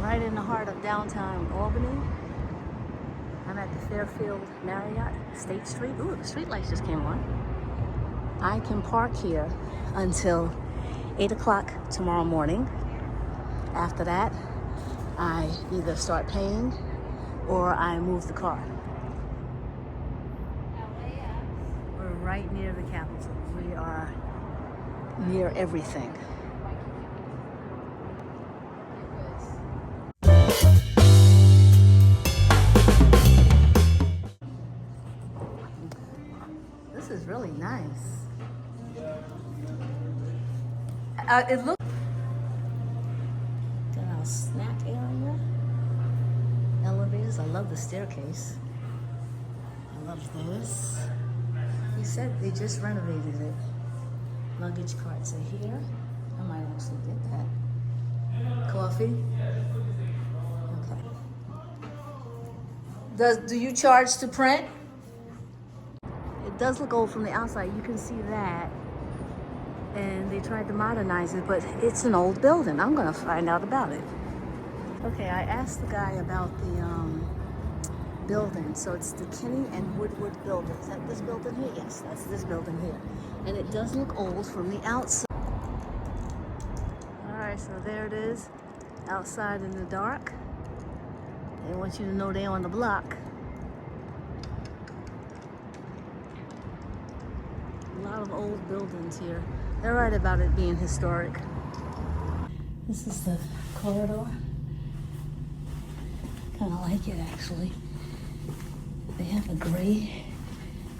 right in the heart of downtown Albany. I'm at the Fairfield Marriott, State Street. Ooh, the street lights just came on. I can park here until 8 o'clock tomorrow morning. After that, I either start paying or I move the car. We're right near the Capitol. We are near everything. This is really nice. It looks got our snack area, elevators. I love the staircase. I love this. He said they just renovated it. Luggage carts are here. I might actually get that. Coffee. Okay. Do you charge to print? It does look old from the outside. You can see that. And they tried to modernize it, but it's an old building. I'm gonna find out about it. Okay, I asked the guy about the building. So it's the Kinney and Woodward building. Is that this building here? Yes, that's this building here. And it does look old from the outside. All right, so there it is, outside in the dark. They want you to know they're on the block. A lot of old buildings here. They're right about it being historic. This is the corridor. Kind of like it, actually. They have a gray,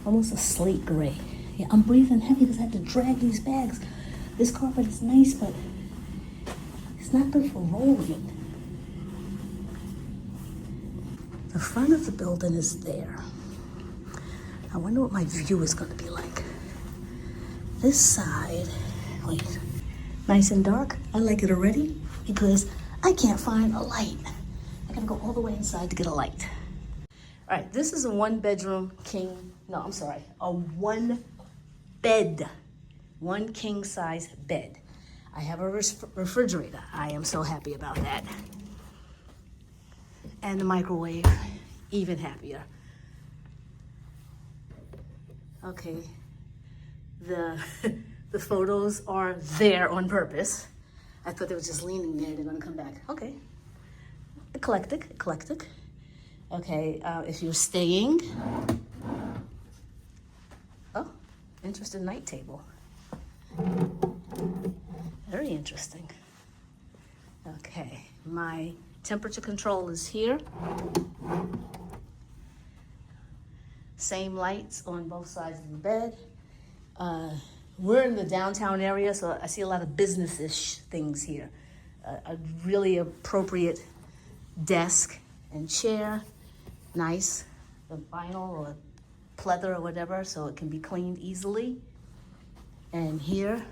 almost a slate gray. Yeah, I'm breathing heavy because I have to drag these bags. This carpet is nice, but it's not good for rolling. The front of the building is there. I wonder what my view is going to be like. This side, wait, nice and dark. I like it already because I can't find a light. I gotta go all the way inside to get a light. All right, this is a one king size bed. I have a refrigerator. I am so happy about that. And the microwave, even happier. Okay, the photos are there on purpose. I thought they were just leaning there, they're gonna come back. Okay, eclectic. Okay, if you're staying, oh, interesting night table. Very interesting. Okay, my temperature control is here. Same lights on both sides of the bed. We're in the downtown area, so I see a lot of business-ish things here. A really appropriate desk and chair. Nice, the vinyl or pleather or whatever, so it can be cleaned easily. And here,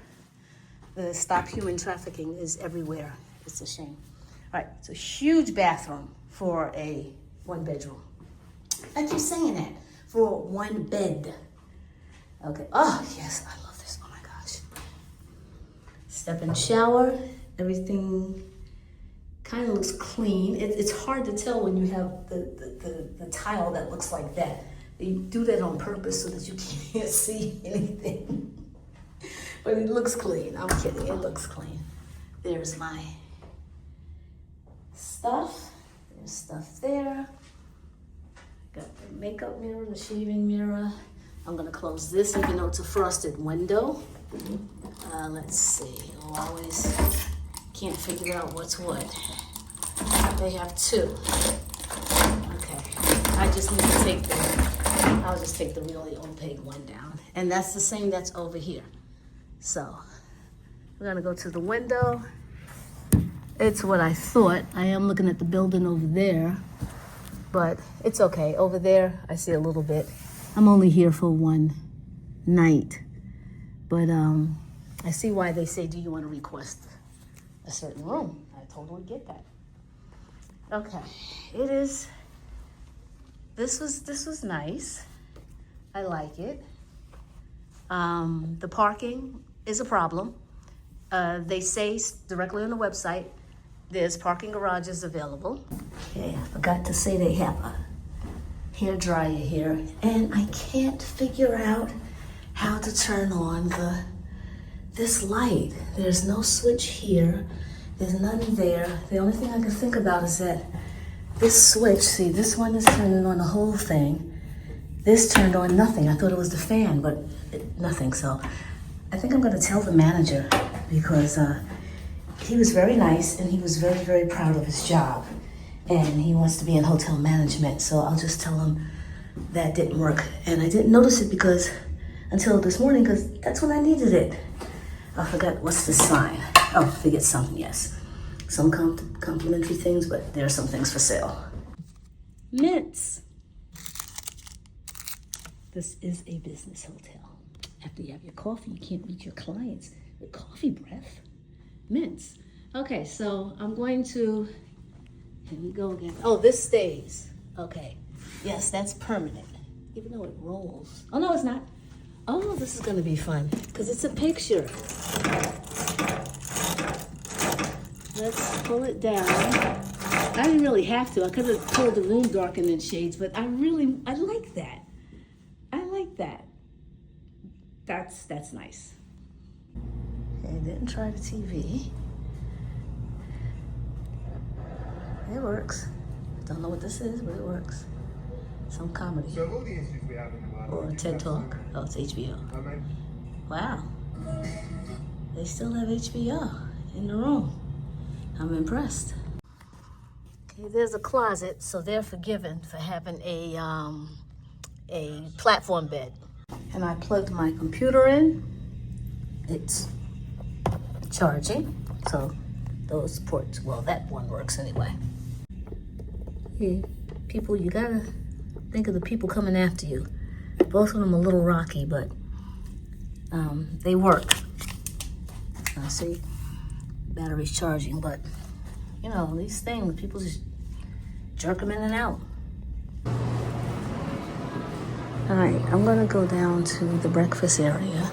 the stop human trafficking is everywhere. It's a shame. All right, it's a huge bathroom for a one bedroom. I keep saying that, for one bed. Okay, oh yes, I love this, oh my gosh. Step in shower, everything kind of looks clean. It's hard to tell when you have the tile that looks like that. They do that on purpose so that you can't see anything. But it looks clean. I'm kidding, it looks clean. There's my stuff. There's stuff there. Got the makeup mirror, the shaving mirror. I'm gonna close this even though it's a frosted window. Let's see, always can't figure out what's what. They have two. Okay, I just need to take I'll just take the really opaque one down. And that's the same that's over here. So, we're gonna go to the window. It's what I thought. I am looking at the building over there, but it's okay. Over there, I see a little bit. I'm only here for one night, but I see why they say, do you want to request a certain room? I totally get that. Okay, it is, this was nice. I like it. The parking is a problem. They say directly on the website There's parking garages available. Okay, I forgot to say they have a hair dryer here, and I can't figure out how to turn on this light. There's no switch here. There's none there. The only thing I can think about is that this switch, see, this one is turning on the whole thing. This turned on nothing. I thought it was the fan, but nothing. So I think I'm gonna tell the manager, because he was very nice and he was very, very proud of his job. And he wants to be in hotel management, so I'll just tell him that didn't work. And I didn't notice it until this morning, because that's when I needed it. I forgot, what's this sign? Oh, forget something, yes. Some complimentary things, but there are some things for sale. Mints. This is a business hotel. After you have your coffee, you can't meet your clients with coffee breath. Mints. Okay, so I'm going to, here we go again. Oh, this stays. Okay. Yes, that's permanent. Even though it rolls. Oh, no, it's not. Oh, this is gonna be fun, because it's a picture. Let's pull it down. I didn't really have to. I could have pulled the room darkened in shades, but I like that. I like that. That's nice. Okay, didn't try the TV. It works. Don't know what this is, but it works. Some comedy. So of all the issues we have in the world, Or a TED Talk. Oh, it's HBO. Wow. They still have HBO in the room. I'm impressed. Okay, there's a closet, so they're forgiven for having a platform bed. And I plugged my computer in. It's charging, so those ports, well, that one works anyway. Hey, people, you gotta think of the people coming after you. Both of them a little rocky, but they work. I see battery's charging, but you know, these things, people just jerk them in and out. All right, I'm gonna go down to the breakfast area.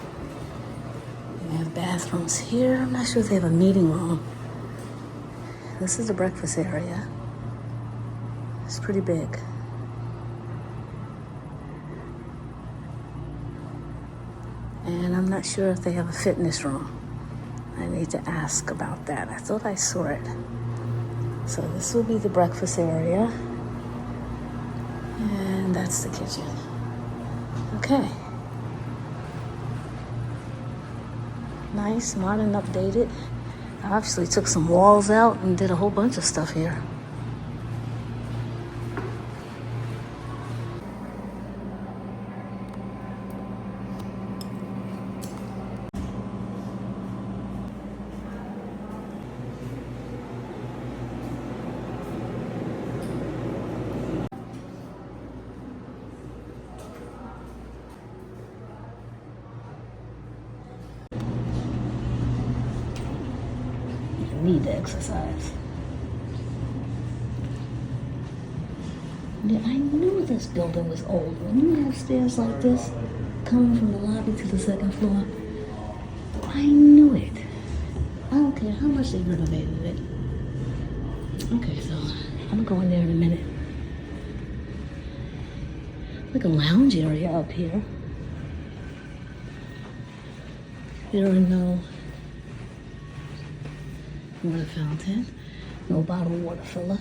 They have bathrooms here. I'm not sure if they have a meeting room. This is the breakfast area. It's pretty big. And I'm not sure if they have a fitness room. I need to ask about that. I thought I saw it. So this will be the breakfast area. And that's the kitchen. Okay. Nice, modern, updated. I obviously took some walls out and did a whole bunch of stuff here. Need to exercise. Yeah, I knew this building was old. When you have stairs like this, coming from the lobby to the second floor, I knew it. I don't care how much they renovated it. Okay, so I'm going there in a minute. Like a lounge area up here. There are no water fountain, no bottled water filler.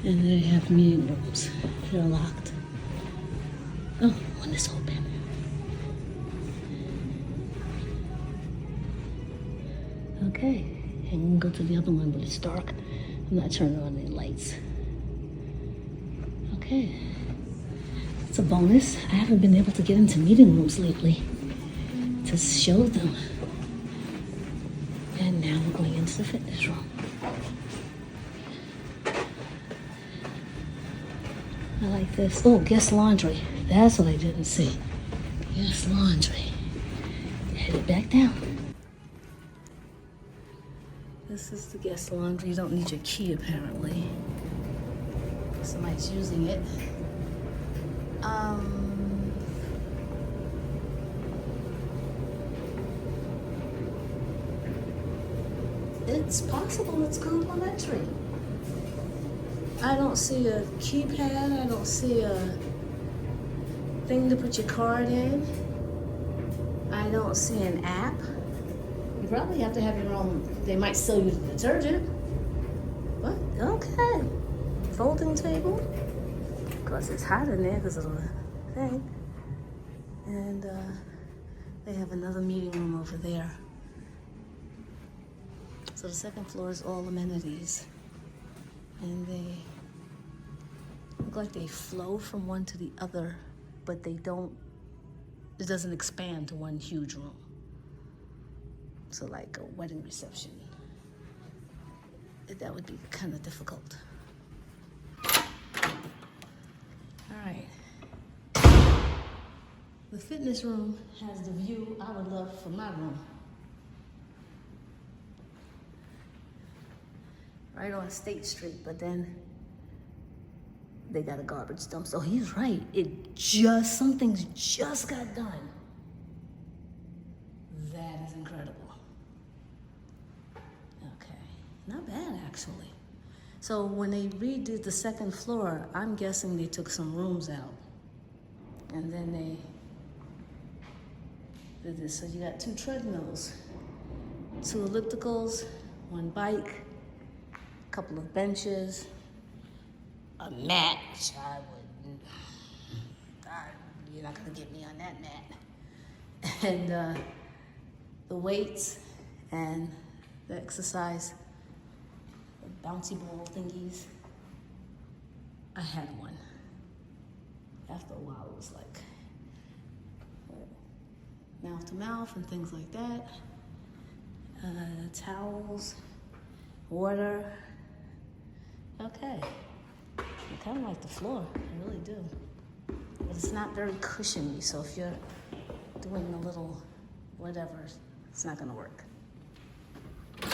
And they have meeting rooms. They're locked. Oh, one is open. Okay, and you can go to the other one, but it's dark. I'm not turning on any lights. Okay. It's a bonus. I haven't been able to get into meeting rooms lately to show them. And now we're going into the fitness room. I like this. Oh, guest laundry. That's what I didn't see. Guest laundry. Headed back down. This is the guest laundry. You don't need your key, apparently. Somebody's using it. it's possible it's complimentary. I don't see a keypad. I don't see a thing to put your card in. I don't see an app. You probably have to have your own. They might sell you the detergent. But okay. Folding table. Of course, it's hot in there because of the thing. And they have another meeting room over there. So the second floor is all amenities. And they look like they flow from one to the other, but they don't, it doesn't expand to one huge room. So like a wedding reception. That would be kind of difficult. All right. The fitness room has the view I would love for my room. Right on State Street, but then they got a garbage dump. So he's right. Something's just got done. That is incredible. Okay, not bad actually. So when they redid the second floor, I'm guessing they took some rooms out. And then they did this. So you got 2 treadmills, 2 ellipticals, 1 bike, couple of benches, a mat, which you're not gonna get me on that mat, and the weights and the exercise, the bouncy ball thingies. I had one. After a while, it was like mouth to mouth and things like that. Towels, water. Okay, I kind of like the floor, I really do. But it's not very cushiony, so if you're doing a little whatever, it's not gonna work. Be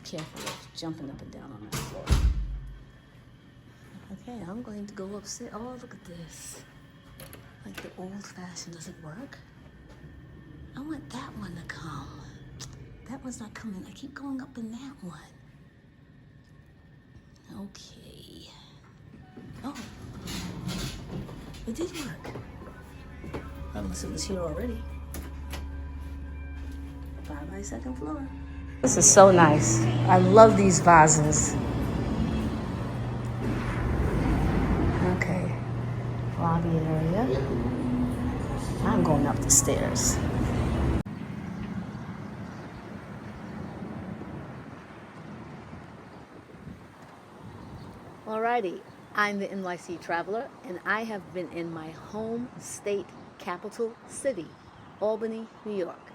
careful of jumping up and down on that floor. Okay, I'm going to go upstairs. Oh, look at this. Like the old fashioned, does it work? I want that one to come. That one's not coming. I keep going up in that one. Okay. Oh, it did work. Unless it was here already. 5 by 2nd floor. This is so nice. I love these vases. Okay, lobby area. I'm going up the stairs. Alrighty, I'm the NYC Traveler, and I have been in my home state capital city, Albany, New York.